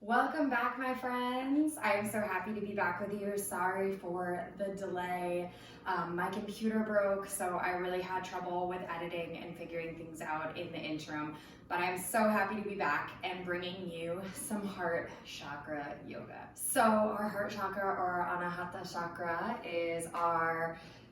Welcome back, my friends. I am so happy to be back with you. Sorry for the delay. My computer broke, so I really had trouble with editing and figuring things out in the interim. But I'm so happy to be back and bringing you some heart chakra yoga. So our heart chakra, or Anahata chakra, is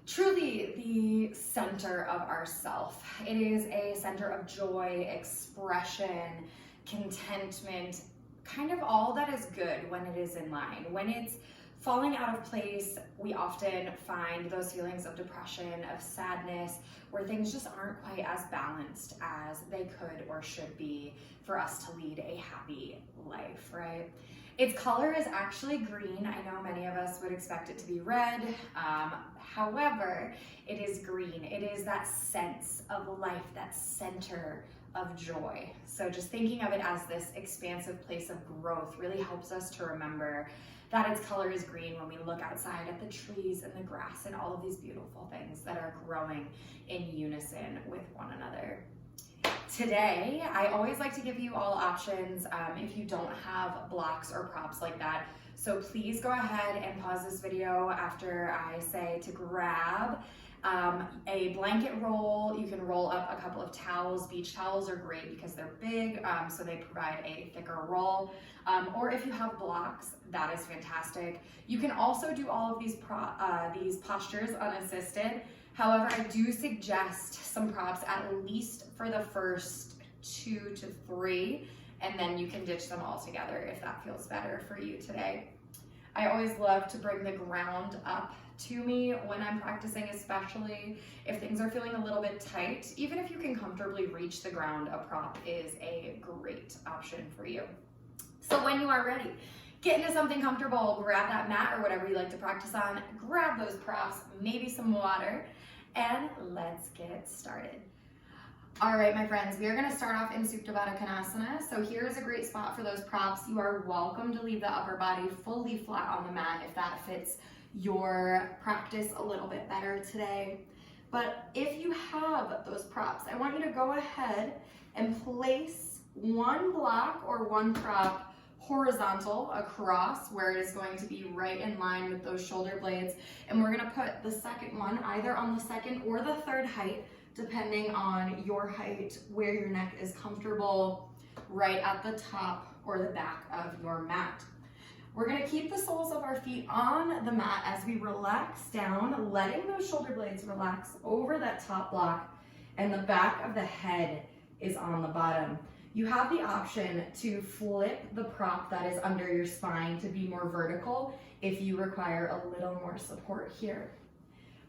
truly the center of our self. It is a center of joy, expression, contentment, kind of all that is good when it is in line. When it's falling out of place, we often find those feelings of depression, of sadness, where things just aren't quite as balanced as they could or should be for us to lead a happy life, right? Its color is actually green. I know many of us would expect it to be red. However, it is green. It is that sense of life, that center of joy. So just thinking of it as this expansive place of growth really helps us to remember that its color is green when we look outside at the trees and the grass and all of these beautiful things that are growing in unison with one another. Today, I always like to give you all options if you don't have blocks or props like that. So please go ahead and pause this video after I say to grab a blanket roll. You can roll up a couple of towels. Beach towels are great because they're big, so they provide a thicker roll. Or if you have blocks, that is fantastic. You can also do all of these postures unassisted. However, I do suggest some props at least for the first 2 to 3, and then you can ditch them all together if that feels better for you today. I always love to bring the ground up to me when I'm practicing, especially if things are feeling a little bit tight. Even if you can comfortably reach the ground, a prop is a great option for you. So when you are ready, get into something comfortable, grab that mat or whatever you like to practice on, grab those props, maybe some water, and let's get started. All right, my friends, we are gonna start off in Supta Baddha Konasana. So here is a great spot for those props. You are welcome to leave the upper body fully flat on the mat if that fits your practice a little bit better today. But if you have those props, I want you to go ahead and place one block or one prop horizontal across where it is going to be right in line with those shoulder blades. And we're gonna put the second one either on the second or the third height, depending on your height, where your neck is comfortable, right at the top or the back of your mat. We're gonna keep the soles of our feet on the mat as we relax down, letting those shoulder blades relax over that top block, and the back of the head is on the bottom. You have the option to flip the prop that is under your spine to be more vertical if you require a little more support here.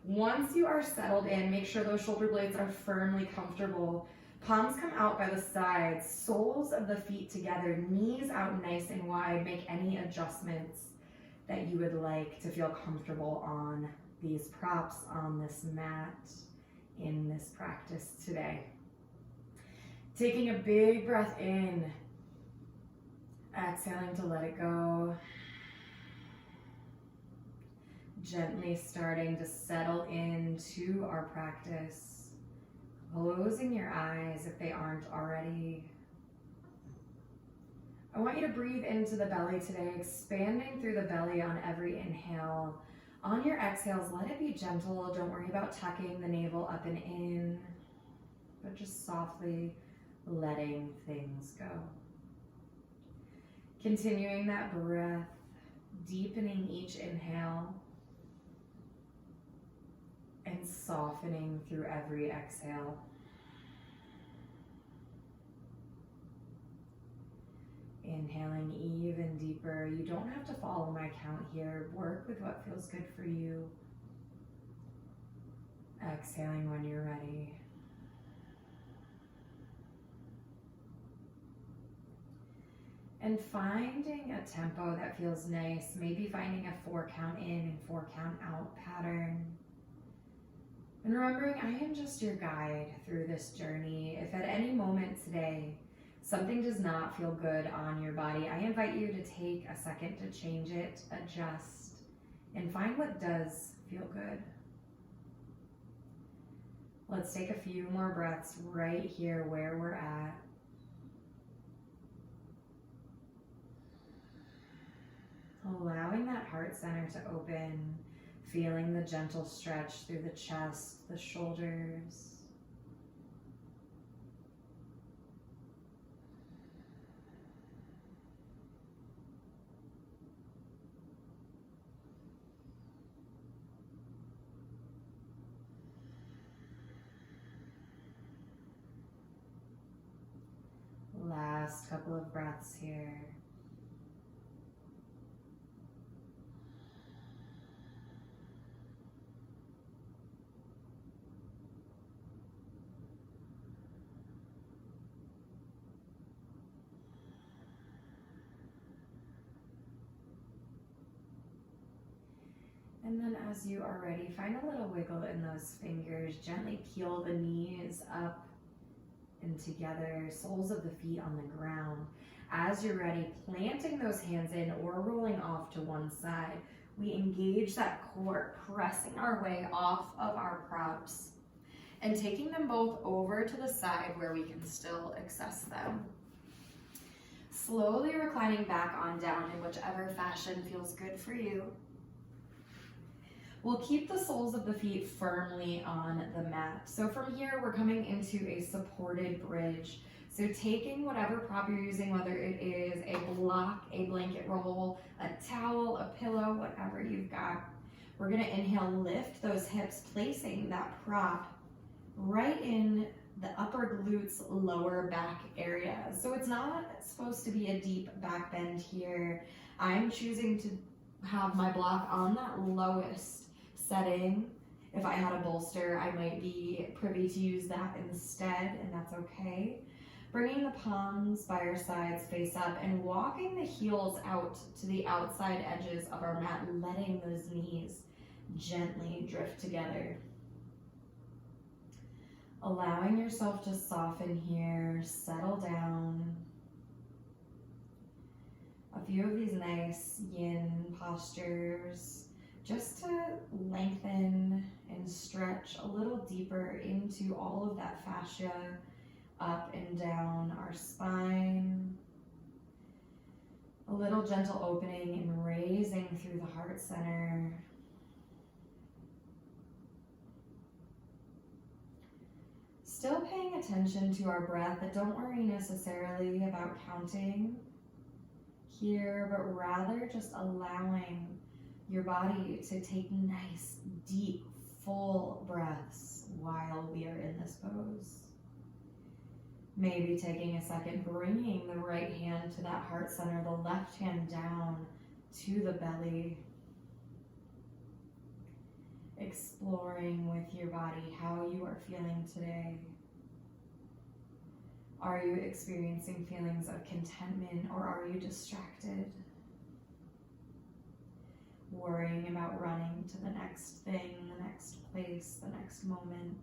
Once you are settled in, make sure those shoulder blades are firmly comfortable. Palms come out by the sides, soles of the feet together, knees out nice and wide. Make any adjustments that you would like to feel comfortable on these props, on this mat, in this practice today. Taking a big breath in, exhaling to let it go. Gently starting to settle into our practice, closing your eyes if they aren't already. I want you to breathe into the belly today, expanding through the belly on every inhale. On your exhales, let it be gentle. Don't worry about tucking the navel up and in, but just softly letting things go. Continuing that breath, deepening each inhale, and softening through every exhale. Inhaling even deeper. You don't have to follow my count here. Work with what feels good for you. Exhaling when you're ready. And finding a tempo that feels nice. Maybe finding a 4 count in and 4 count out pattern. And remembering I am just your guide through this journey. If at any moment today something does not feel good on your body, I invite you to take a second to change it, adjust, and find what does feel good. Let's take a few more breaths right here where we're at. heart center to open, feeling the gentle stretch through the chest, the shoulders. Last couple of breaths here. And then as you are ready, find a little wiggle in those fingers. Gently peel the knees up and together, soles of the feet on the ground. As you're ready, planting those hands in or rolling off to one side, we engage that core, pressing our way off of our props and taking them both over to the side where we can still access them. Slowly reclining back on down in whichever fashion feels good for you. We'll keep the soles of the feet firmly on the mat. So from here, we're coming into a supported bridge. So taking whatever prop you're using, whether it is a block, a blanket roll, a towel, a pillow, whatever you've got, we're gonna inhale, lift those hips, placing that prop right in the upper glutes, lower back area. So it's not supposed to be a deep back bend here. I'm choosing to have my block on that lowest setting. If I had a bolster, I might be privy to use that instead, and that's okay. Bringing the palms by our sides face up and walking the heels out to the outside edges of our mat, letting those knees gently drift together. Allowing yourself to soften here, settle down. A few of these nice yin postures, just to lengthen and stretch a little deeper into all of that fascia, up and down our spine. A little gentle opening and raising through the heart center. Still paying attention to our breath, but don't worry necessarily about counting here, but rather just allowing your body to take nice, deep, full breaths while we are in this pose. Maybe taking a second, bringing the right hand to that heart center, the left hand down to the belly. Exploring with your body how you are feeling today. Are you experiencing feelings of contentment, or are you distracted? Worrying about running to the next thing, the next place, the next moment.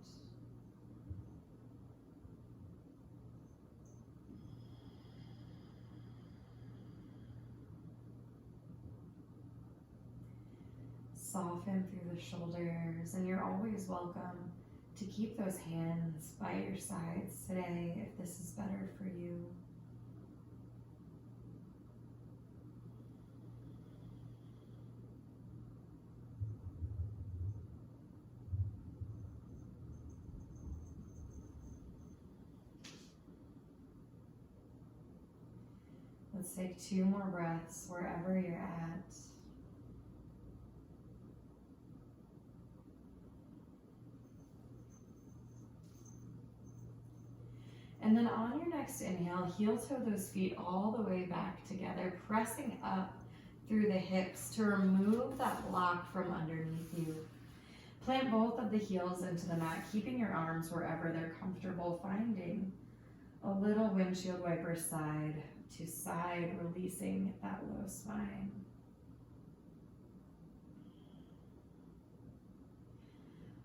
Soften through the shoulders, and you're always welcome to keep those hands by your sides today if this is better for you. Let's take 2 more breaths wherever you're at. And then on your next inhale, heel toe those feet all the way back together, pressing up through the hips to remove that block from underneath you. Plant both of the heels into the mat, keeping your arms wherever they're comfortable, finding a little windshield wiper side to side, releasing that low spine.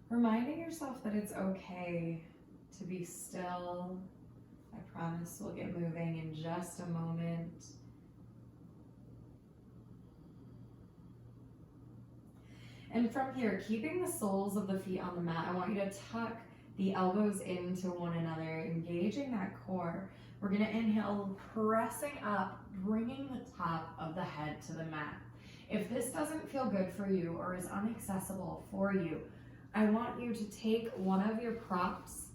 Reminding yourself that it's okay to be still. I promise we'll get moving in just a moment. And from here, keeping the soles of the feet on the mat, I want you to tuck the elbows into one another, engaging that core. We're gonna inhale, pressing up, bringing the top of the head to the mat. If this doesn't feel good for you or is inaccessible for you, I want you to take one of your props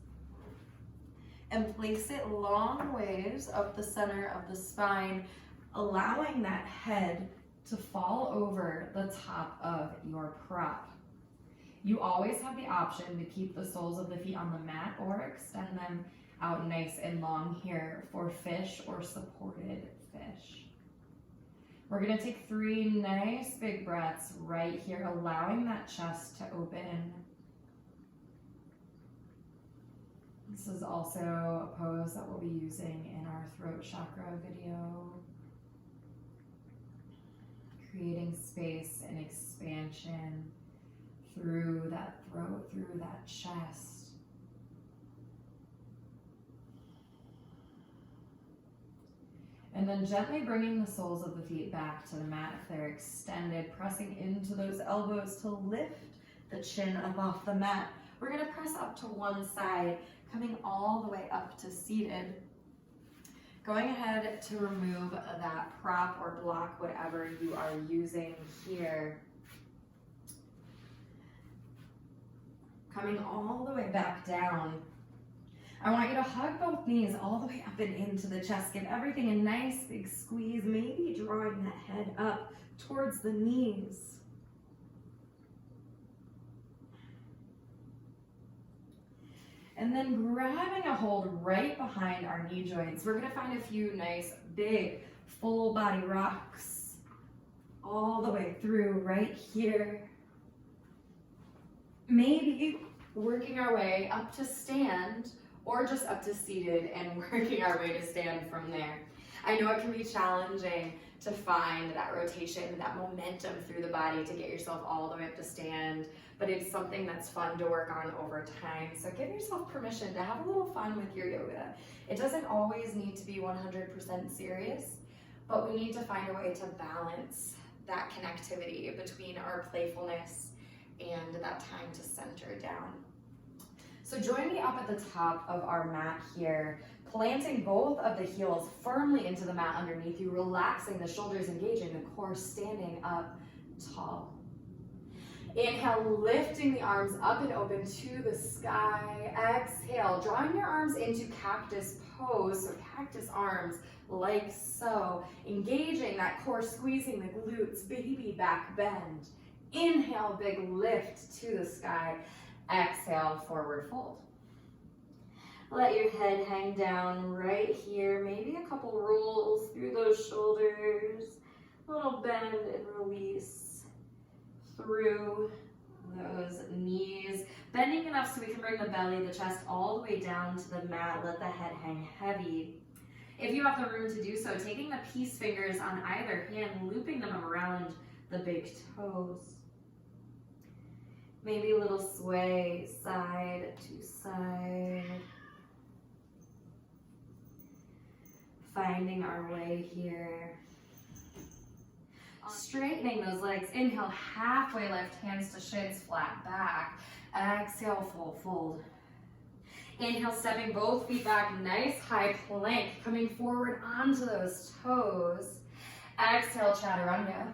and place it long ways up the center of the spine, allowing that head to fall over the top of your prop. You always have the option to keep the soles of the feet on the mat or extend them out nice and long here for fish or supported fish. We're gonna take 3 nice big breaths right here, allowing that chest to open. This is also a pose that we'll be using in our throat chakra video. Creating space and expansion through that throat, through that chest. And then gently bringing the soles of the feet back to the mat if they're extended, pressing into those elbows to lift the chin up off the mat. We're gonna press up to one side, coming all the way up to seated. Going ahead to remove that prop or block, whatever you are using here. Coming all the way back down. I want you to hug both knees all the way up and into the chest. Give everything a nice big squeeze, maybe drawing that head up towards the knees. And then grabbing a hold right behind our knee joints. We're gonna find a few nice big full body rocks all the way through right here. Maybe working our way up to stand or just up to seated and working our way to stand from there. I know it can be challenging to find that rotation, that momentum through the body to get yourself all the way up to stand, but it's something that's fun to work on over time. So give yourself permission to have a little fun with your yoga. It doesn't always need to be 100% serious, but we need to find a way to balance that connectivity between our playfulness and that time to center down. So join me up at the top of our mat here, planting both of the heels firmly into the mat underneath you, relaxing the shoulders, engaging the core, standing up tall. Inhale, lifting the arms up and open to the sky. Exhale, drawing your arms into cactus pose, so cactus arms like so. Engaging that core, squeezing the glutes, baby back bend. Inhale, big lift to the sky. Exhale, forward fold. Let your head hang down right here. Maybe a couple rolls through those shoulders. A little bend and release through those knees. Bending enough so we can bring the belly, the chest all the way down to the mat. Let the head hang heavy. If you have the room to do so, taking the peace fingers on either hand, looping them around the big toes. Maybe a little sway side to side. Finding our way here. Straightening those legs. Inhale, halfway lift, hands to shins, flat back. Exhale, full fold. Inhale, stepping both feet back, nice high plank, coming forward onto those toes. Exhale, chaturanga.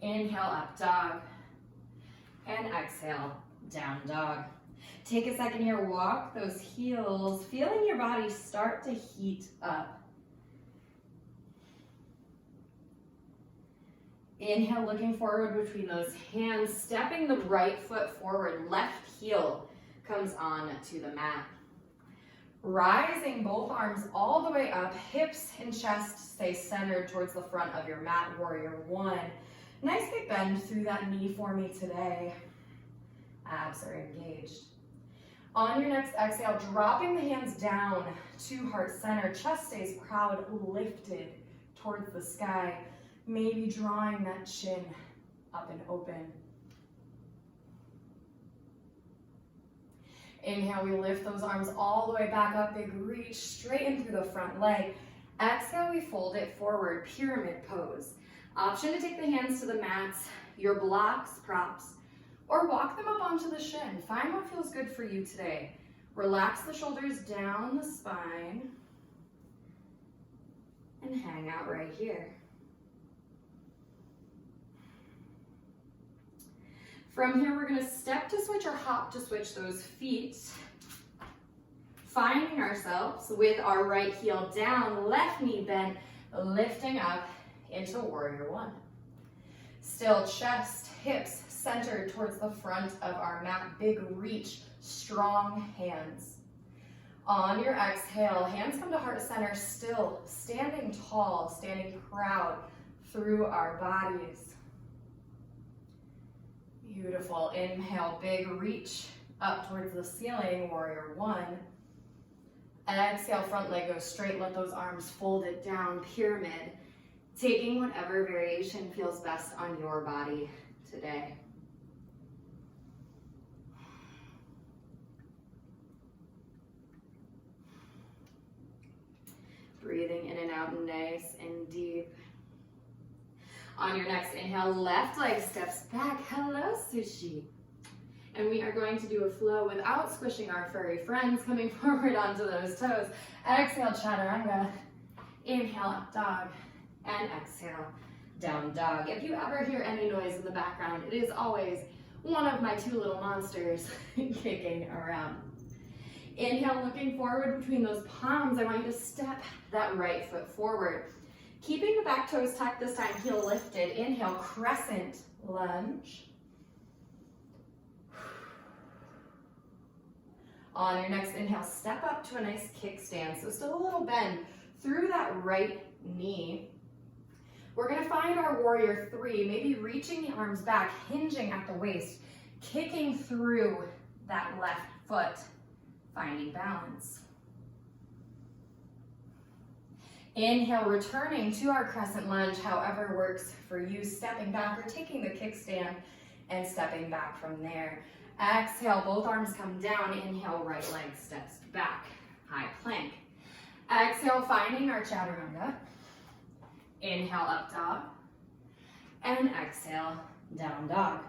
Inhale, up dog. And exhale, down dog. Take a second here, walk those heels, feeling your body start to heat up. Inhale, looking forward between those hands, stepping the right foot forward, left heel comes on to the mat. Rising both arms all the way up, hips and chest stay centered towards the front of your mat, warrior one. Nice big bend through that knee for me today. Abs are engaged. On your next exhale, dropping the hands down to heart center, chest stays proud, lifted towards the sky. Maybe drawing that chin up and open. Inhale, we lift those arms all the way back up, big reach, straighten through the front leg. Exhale, we fold it forward, pyramid pose. Option to take the hands to the mats, your blocks, props, or walk them up onto the shin. Find what feels good for you today. Relax the shoulders down the spine and hang out right here. From here, we're gonna step to switch or hop to switch those feet. Finding ourselves with our right heel down, left knee bent, lifting up into warrior one. Still chest, hips centered towards the front of our mat. Big reach, strong hands. On your exhale, hands come to heart center, still standing tall, standing proud through our bodies. Beautiful. Inhale, big reach up towards the ceiling, warrior one. Exhale, front leg goes straight, let those arms fold it down, pyramid. Taking whatever variation feels best on your body today. Breathing in and out, nice and deep. On your next inhale, left leg steps back. Hello, sushi. And we are going to do a flow without squishing our furry friends, coming forward onto those toes. Exhale, chaturanga. Inhale, up dog. And exhale, down dog. If you ever hear any noise in the background, it is always one of my two little monsters kicking around. Inhale, looking forward between those palms. I want you to step that right foot forward. Keeping the back toes tucked this time, heel lifted. Inhale, crescent lunge. On your next inhale, step up to a nice kickstand. So still a little bend through that right knee. We're gonna find our warrior three, maybe reaching the arms back, hinging at the waist, kicking through that left foot, finding balance. Inhale, returning to our crescent lunge, however works for you, stepping back or taking the kickstand and stepping back from there. Exhale, both arms come down. Inhale, right leg steps back, high plank. Exhale, finding our chaturanga. Inhale, up dog. And exhale, down dog.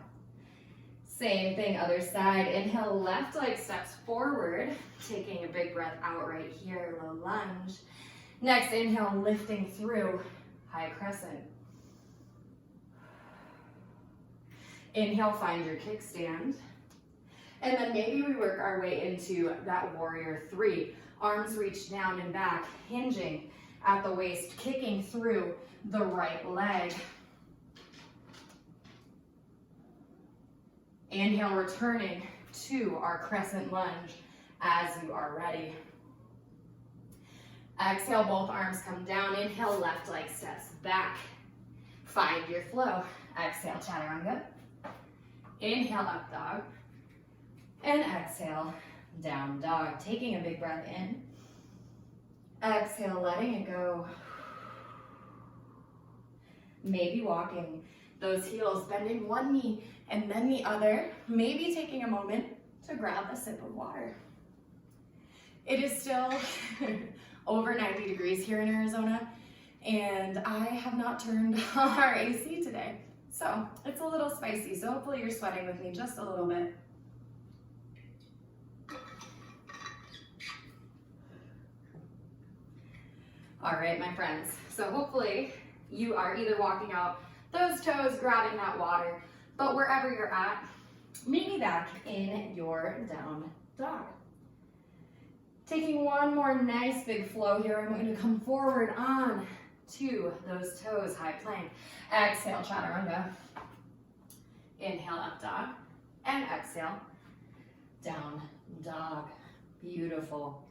Same thing, other side. Inhale, left leg steps forward, taking a big breath out right here, low lunge. Next inhale, lifting through, high crescent. Inhale, find your kickstand. And then maybe we work our way into that warrior three. Arms reach down and back, hinging at the waist, kicking through the right leg. Inhale, returning to our crescent lunge as you are ready. Exhale, both arms come down. Inhale, left leg steps back. Find your flow. Exhale, chaturanga. Inhale, up dog. And exhale, down dog. Taking a big breath in. Exhale, letting it go. Maybe walking those heels, bending one knee and then the other. Maybe taking a moment to grab a sip of water. It is still over 90 degrees here in Arizona, and I have not turned our AC today. So it's a little spicy, so hopefully you're sweating with me just a little bit. All right, my friends, so hopefully you are either walking out those toes, grabbing that water, but wherever you're at, meet me back in your down dog. Taking one more nice big flow here, I'm going to come forward on to those toes, high plank. Exhale, chaturanga. Inhale, up dog. And exhale, down dog. Beautiful.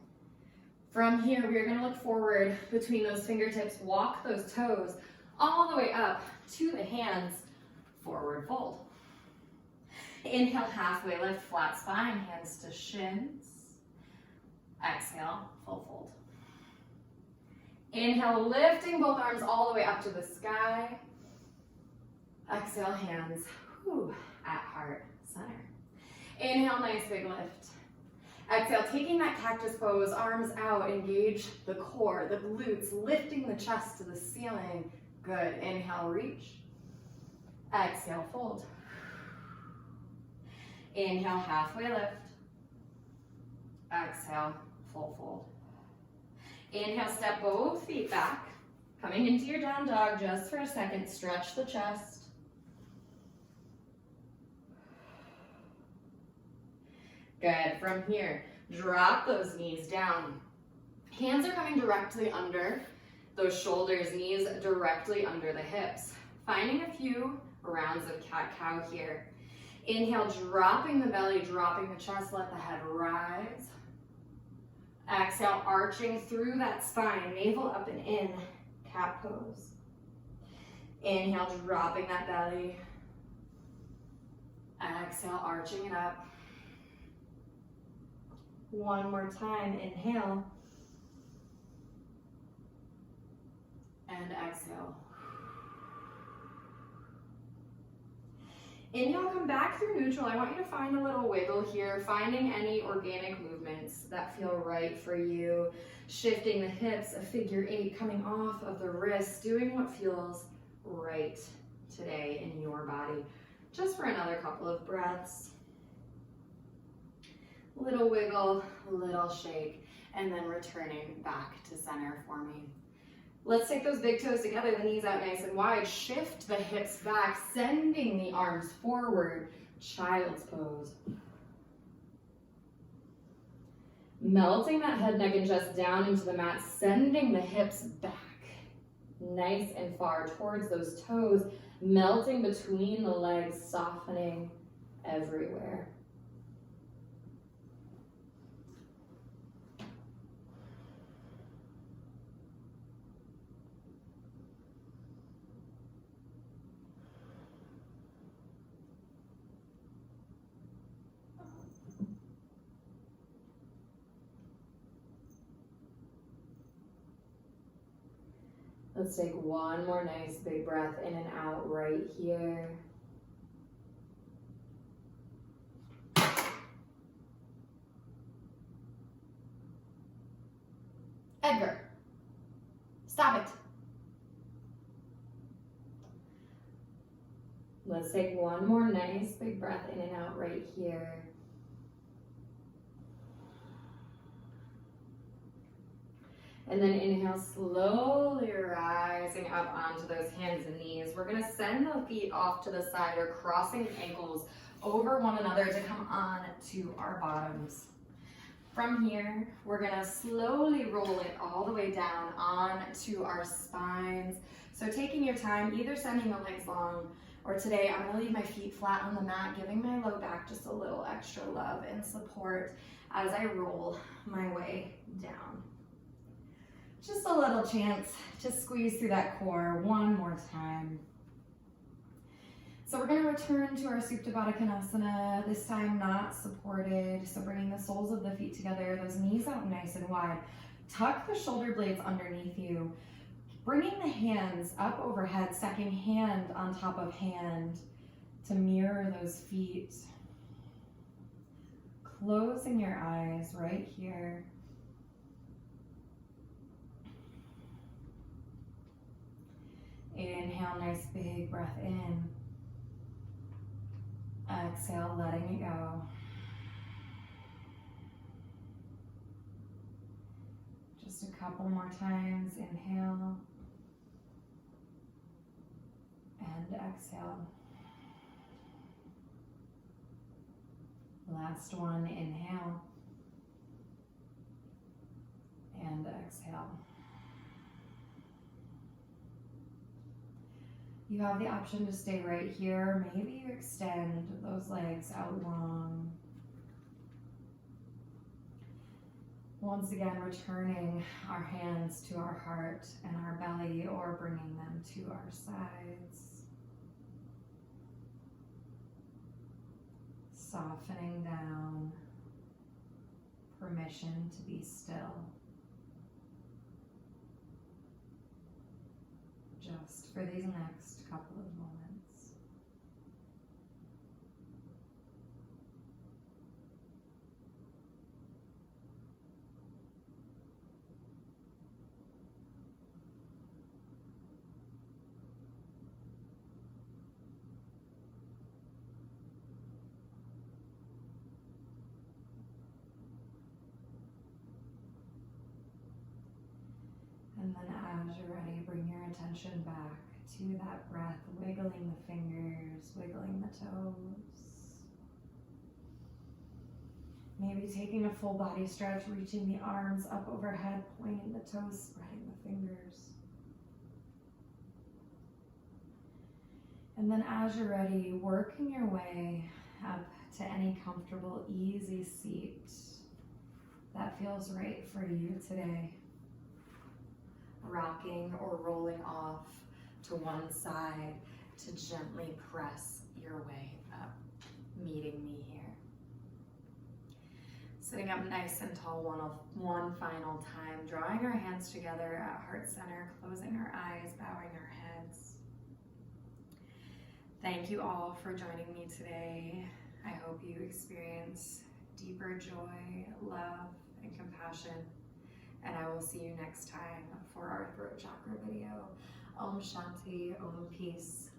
From here, we're going to look forward between those fingertips, walk those toes all the way up to the hands, forward fold. Inhale, halfway lift, flat spine, hands to shins. Exhale, full fold. Inhale, lifting both arms all the way up to the sky. Exhale, hands at heart center. Inhale, nice big lift. Exhale, taking that cactus pose, arms out, engage the core, the glutes, lifting the chest to the ceiling. Good. Inhale, reach. Exhale, fold. Inhale, halfway lift. Exhale, full fold. Inhale, step both feet back. Coming into your down dog just for a second. Stretch the chest. Good. From here, drop those knees down. Hands are coming directly under those shoulders, knees directly under the hips. Finding a few rounds of cat-cow here. Inhale, dropping the belly, dropping the chest, let the head rise. Exhale, arching through that spine, navel up and in, cat pose. Inhale, dropping that belly. Exhale, arching it up. One more time, inhale. And exhale. Inhale, come back through neutral. I want you to find a little wiggle here, finding any organic movements that feel right for you. Shifting the hips, a figure 8, coming off of the wrists, doing what feels right today in your body. Just for another couple of breaths. Little wiggle, little shake, and then returning back to center for me. Let's take those big toes together, the knees out nice and wide. Shift the hips back, sending the arms forward. Child's pose. Melting that head, neck, and chest down into the mat, sending the hips back. Nice and far towards those toes, melting between the legs, softening everywhere. Let's take one more nice big breath in and out right here. Edgar, stop it. Let's take one more nice big breath in and out right here. And then inhale, slowly rising up onto those hands and knees. We're gonna send the feet off to the side or crossing the ankles over one another to come on to our bottoms. From here, we're gonna slowly roll it all the way down onto our spines. So taking your time, either sending the legs long, or today I'm gonna leave my feet flat on the mat, giving my low back just a little extra love and support as I roll my way down. Just a little chance to squeeze through that core one more time. So we're gonna return to our Supta Baddha Konasana, this time not supported. So bringing the soles of the feet together, those knees out nice and wide. Tuck the shoulder blades underneath you. Bringing the hands up overhead, second hand on top of hand to mirror those feet. Closing your eyes right here. Inhale, nice big breath in. Exhale, letting it go. Just a couple more times. Inhale. And exhale. Last one, inhale. And exhale. You have the option to stay right here. Maybe you extend those legs out long. Once again, returning our hands to our heart and our belly, or bringing them to our sides. Softening down. Permission to be still. Just for these next couple of moments. And then as you're ready, bring your attention back to that breath, wiggling the fingers, wiggling the toes. Maybe taking a full body stretch, reaching the arms up overhead, pointing the toes, spreading the fingers. And then as you're ready, working your way up to any comfortable, easy seat that feels right for you today. Rocking or rolling off to one side to gently press your way up, meeting me here. Sitting up nice and tall one final time, drawing our hands together at heart center, closing our eyes, bowing our heads. Thank you all for joining me today. I hope you experience deeper joy, love, and compassion. And I will see you next time for our throat chakra video. Om Shanti, Om Peace.